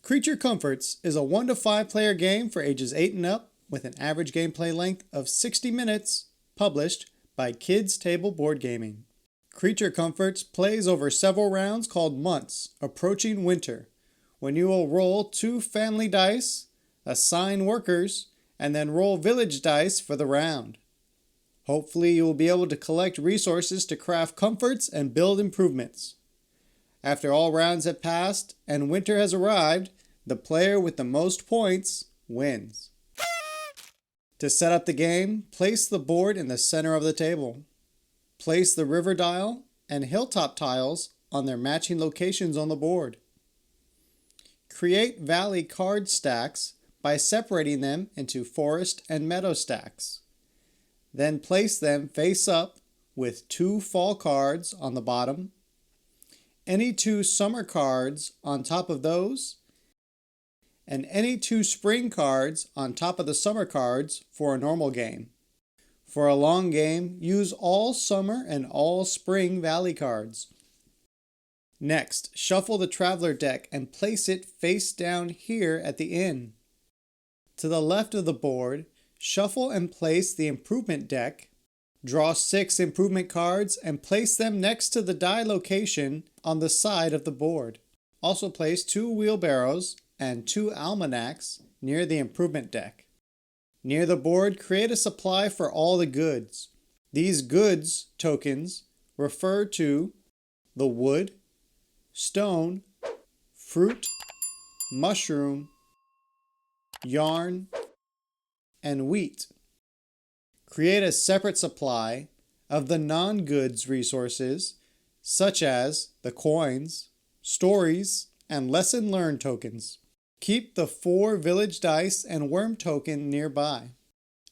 Creature Comforts is a 1 to 5 player game for ages 8 and up with an average gameplay length of 60 minutes, published by Kids Table Board Gaming. Creature Comforts plays over several rounds called months, approaching winter, when you will roll 2 family dice, assign workers, and then roll village dice for the round. Hopefully you will be able to collect resources to craft comforts and build improvements. After all rounds have passed and winter has arrived, the player with the most points wins. To set up the game, place the board in the center of the table. Place the river dial and hilltop tiles on their matching locations on the board. Create valley card stacks by separating them into forest and meadow stacks. Then place them face up with 2 fall cards on the bottom, any 2 summer cards on top of those, and any 2 spring cards on top of the summer cards for a normal game. For a long game, use all summer and all spring valley cards. Next, shuffle the traveler deck and place it face down here at the inn. To the left of the board, shuffle and place the improvement deck. Draw 6 improvement cards and place them next to the die location on the side of the board. Also place 2 wheelbarrows and 2 almanacs near the improvement deck. Near the board, create a supply for all the goods. These goods tokens refer to the wood, stone, fruit, mushroom, yarn, and wheat. Create a separate supply of the non-goods resources, such as the coins, stories, and lesson learned tokens. Keep the 4 village dice and worm token nearby.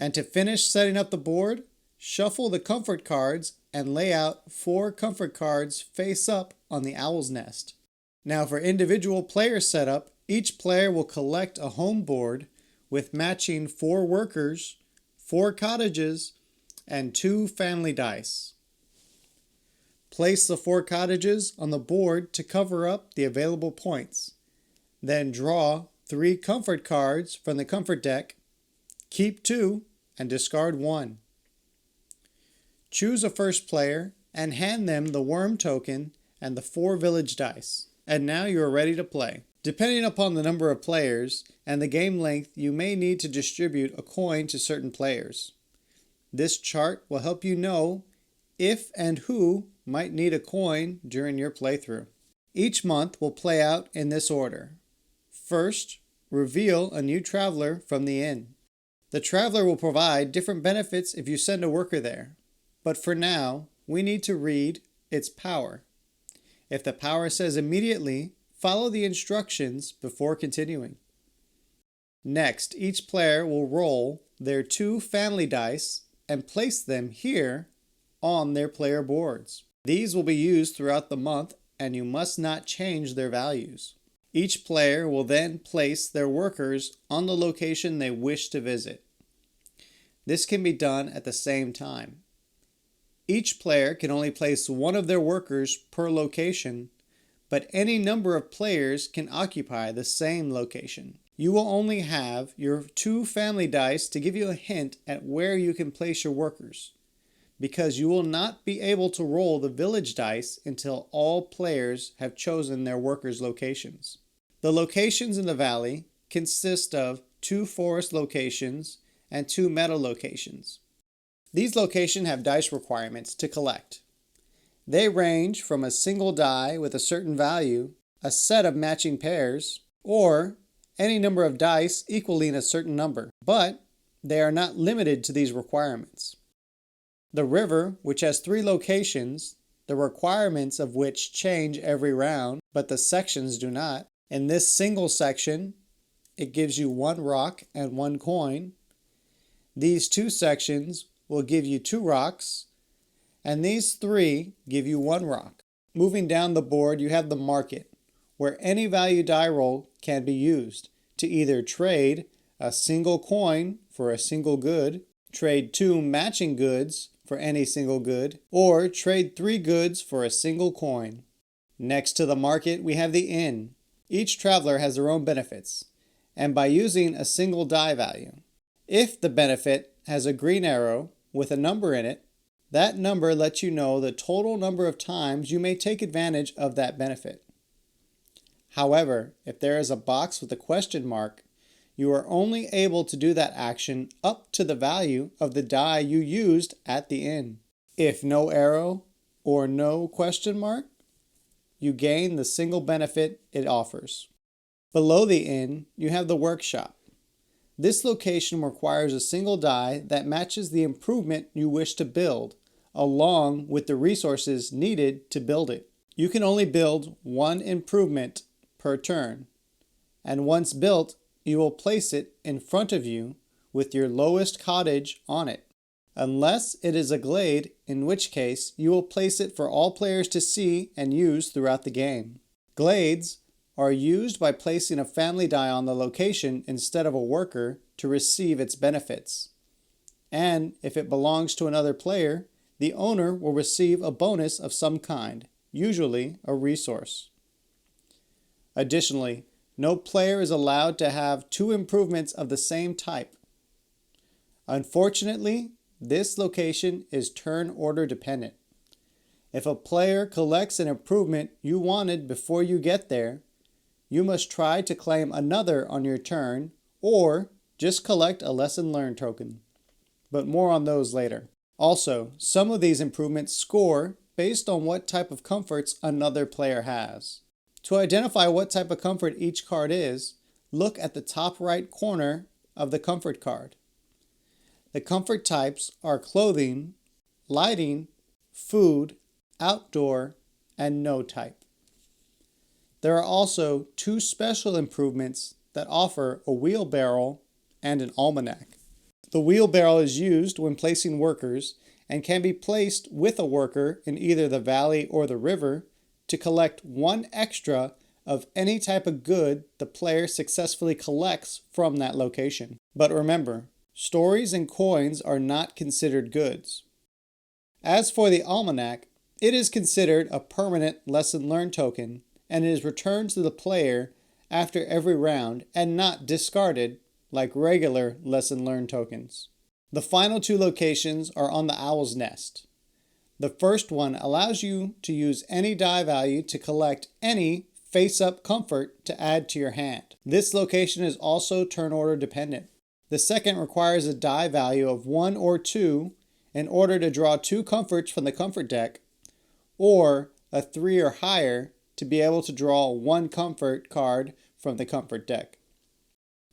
And to finish setting up the board, shuffle the comfort cards and lay out 4 comfort cards face up on the owl's nest. Now for individual player setup, each player will collect a home board with matching 4 workers, 4 cottages, and 2 family dice. Place the 4 cottages on the board to cover up the available points. Then draw 3 comfort cards from the comfort deck, keep 2, and discard 1. Choose a first player and hand them the worm token and the 4 village dice. And now you are ready to play. Depending upon the number of players and the game length, you may need to distribute a coin to certain players. This chart will help you know if and who might need a coin during your playthrough. Each month will play out in this order. First, reveal a new traveler from the inn. The traveler will provide different benefits if you send a worker there, but for now, we need to read its power. If the power says immediately, follow the instructions before continuing. Next, each player will roll their 2 family dice and place them here on their player boards. These will be used throughout the month and you must not change their values. Each player will then place their workers on the location they wish to visit. This can be done at the same time. Each player can only place 1 of their workers per location, but any number of players can occupy the same location. You will only have your 2 family dice to give you a hint at where you can place your workers, because you will not be able to roll the village dice until all players have chosen their workers' locations. The locations in the valley consist of 2 forest locations and 2 meadow locations. These locations have dice requirements to collect. They range from a single die with a certain value, a set of matching pairs, or any number of dice equaling a certain number, but they are not limited to these requirements. The river, which has 3 locations, the requirements of which change every round, but the sections do not. In this single section, it gives you 1 rock and 1 coin. These 2 sections will give you 2 rocks, and these 3 give you 1 rock. Moving down the board, you have the market, where any value die roll can be used to either trade a single coin for a single good, trade 2 matching goods for any single good, or trade 3 goods for a single coin. Next to the market, we have the inn. Each traveler has their own benefits, and by using a single die value. If the benefit has a green arrow with a number in it, that number lets you know the total number of times you may take advantage of that benefit. However, if there is a box with a question mark, you are only able to do that action up to the value of the die you used at the end. If no arrow or no question mark, you gain the single benefit it offers. Below the inn, you have the workshop. This location requires a single die that matches the improvement you wish to build, along with the resources needed to build it. You can only build one improvement per turn, and once built, you will place it in front of you with your lowest cottage on it, unless it is a glade, in which case you will place it for all players to see and use throughout the game. Glades are used by placing a family die on the location instead of a worker to receive its benefits. And if it belongs to another player, the owner will receive a bonus of some kind, usually a resource. Additionally, no player is allowed to have two improvements of the same type. Unfortunately, this location is turn order dependent. If a player collects an improvement you wanted before you get there, you must try to claim another on your turn, or just collect a lesson learned token. But more on those later. Also, some of these improvements score based on what type of comforts another player has. To identify what type of comfort each card is, look at the top right corner of the comfort card. The comfort types are clothing, lighting, food, outdoor, and no type. There are also two special improvements that offer a wheelbarrow and an almanac. The wheelbarrow is used when placing workers and can be placed with a worker in either the valley or the river to collect one extra of any type of good the player successfully collects from that location. But remember, stories and coins are not considered goods. As for the almanac, it is considered a permanent lesson learned token, and it is returned to the player after every round and not discarded like regular lesson learned tokens. The final two locations are on the Owl's Nest. The first one allows you to use any die value to collect any face-up comfort to add to your hand. This location is also turn order dependent. The second requires a die value of 1 or 2 in order to draw 2 comforts from the comfort deck, or a 3 or higher to be able to draw 1 comfort card from the comfort deck.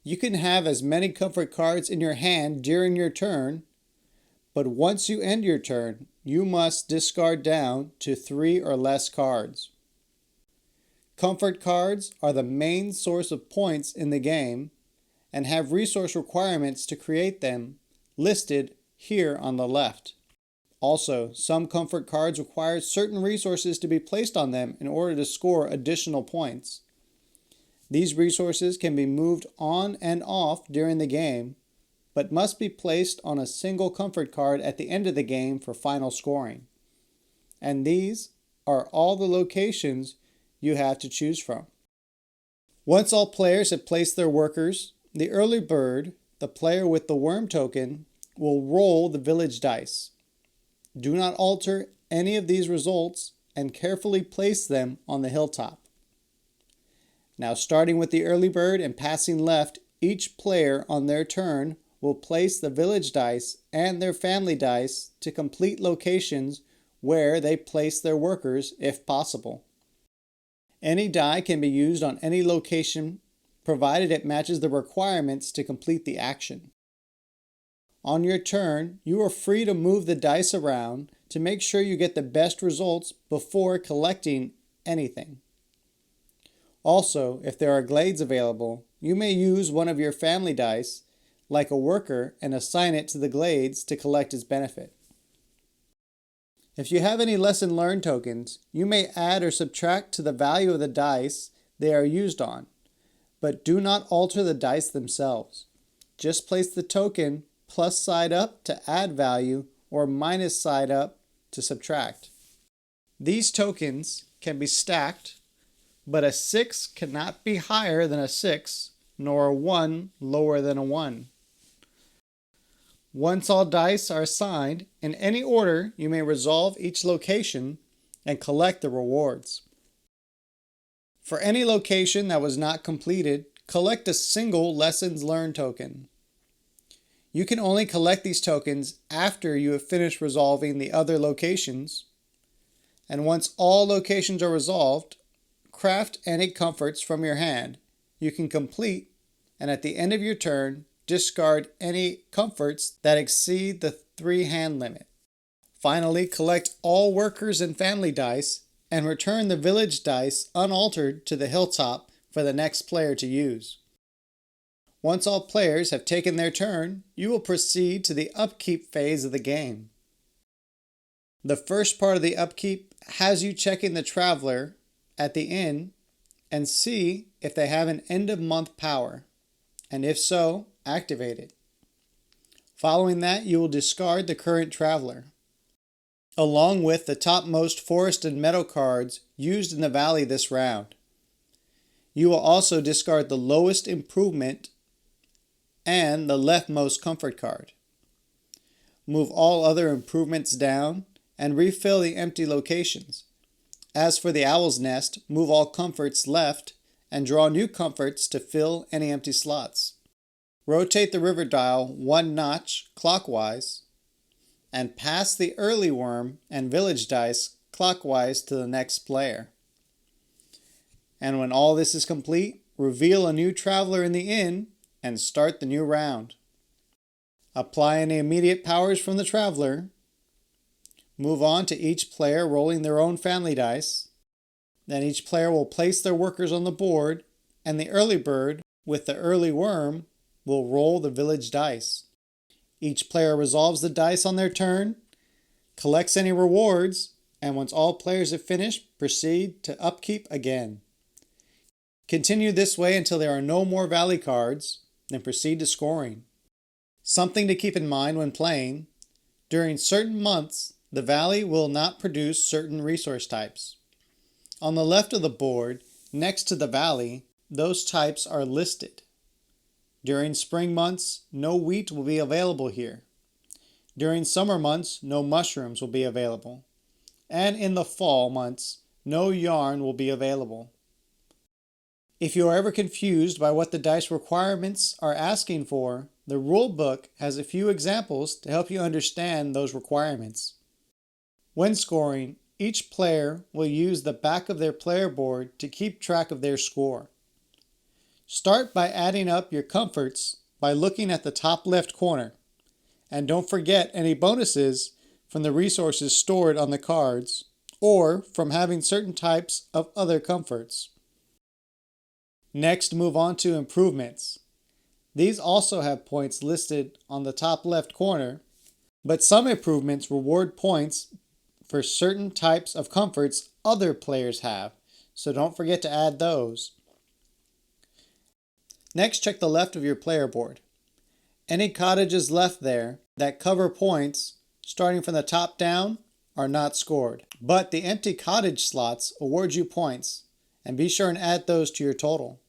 You can have as many comfort cards in your hand during your turn, but once you end your turn, you must discard down to 3 or less cards. Comfort cards are the main source of points in the game and have resource requirements to create them listed here on the left. Also, some comfort cards require certain resources to be placed on them in order to score additional points. These resources can be moved on and off during the game, but must be placed on a single comfort card at the end of the game for final scoring. And these are all the locations you have to choose from. Once all players have placed their workers, the early bird, the player with the worm token, will roll the village dice. Do not alter any of these results and carefully place them on the hilltop. Now, starting with the early bird and passing left, each player on their turn will place the village dice and their family dice to complete locations where they place their workers if possible. Any die can be used on any location provided it matches the requirements to complete the action. On your turn, you are free to move the dice around to make sure you get the best results before collecting anything. Also, if there are glades available, you may use one of your family dice, like a worker, and assign it to the glades to collect its benefit. If you have any lesson learned tokens, you may add or subtract to the value of the dice they are used on, but do not alter the dice themselves. Just place the token plus side up to add value or minus side up to subtract. These tokens can be stacked, but a 6 cannot be higher than a 6, nor a 1 lower than a 1. Once all dice are assigned, in any order, you may resolve each location and collect the rewards. For any location that was not completed, collect a single Lessons Learned token. You can only collect these tokens after you have finished resolving the other locations. And once all locations are resolved, craft any comforts from your hand. You can complete, and at the end of your turn, discard any comforts that exceed the 3 hand limit. Finally, collect all workers and family dice and return the village dice unaltered to the hilltop for the next player to use. Once all players have taken their turn, you will proceed to the upkeep phase of the game. The first part of the upkeep has you checking the traveler at the inn and see if they have an end of month power, and if so, activate it. Following that, you will discard the current traveler, along with the topmost forest and meadow cards used in the valley this round. You will also discard the lowest improvement and the leftmost comfort card. Move all other improvements down and refill the empty locations. As for the owl's nest, move all comforts left and draw new comforts to fill any empty slots. Rotate the river dial 1 notch clockwise and pass the early worm and village dice clockwise to the next player. And when all this is complete, reveal a new traveler in the inn and start the new round. Apply any immediate powers from the traveler. Move on to each player rolling their own family dice. Then each player will place their workers on the board, and the early bird with the early worm will roll the village dice. Each player resolves the dice on their turn, collects any rewards, and once all players have finished, proceed to upkeep again. Continue this way until there are no more valley cards, then proceed to scoring. Something to keep in mind when playing: during certain months, the valley will not produce certain resource types. On the left of the board, next to the valley, those types are listed. During spring months, no wheat will be available here. During summer months, no mushrooms will be available. And in the fall months, no yarn will be available. If you are ever confused by what the dice requirements are asking for, the rule book has a few examples to help you understand those requirements. When scoring, each player will use the back of their player board to keep track of their score. Start by adding up your comforts by looking at the top left corner. And don't forget any bonuses from the resources stored on the cards or from having certain types of other comforts. Next, move on to improvements. These also have points listed on the top left corner, but some improvements reward points for certain types of comforts other players have, so don't forget to add those. Next, check the left of your player board. Any cottages left there that cover points, starting from the top down, are not scored, but the empty cottage slots award you points, and be sure and add those to your total.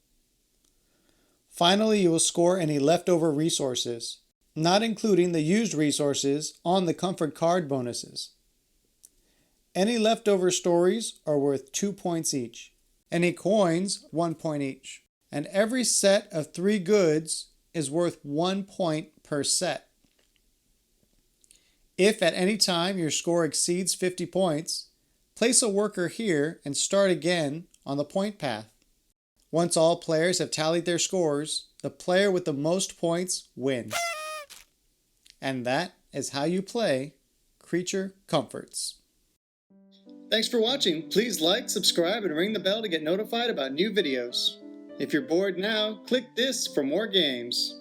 Finally, you will score any leftover resources, not including the used resources on the comfort card bonuses. Any leftover stories are worth 2 points each. Any coins, 1 point each. And every set of 3 goods is worth 1 point per set. If at any time your score exceeds 50 points, place a worker here and start again on the point path. Once all players have tallied their scores, the player with the most points wins. And that is how you play Creature Comforts. Thanks for watching. Please like, subscribe, and ring the bell to get notified about new videos. If you're bored now, click this for more games.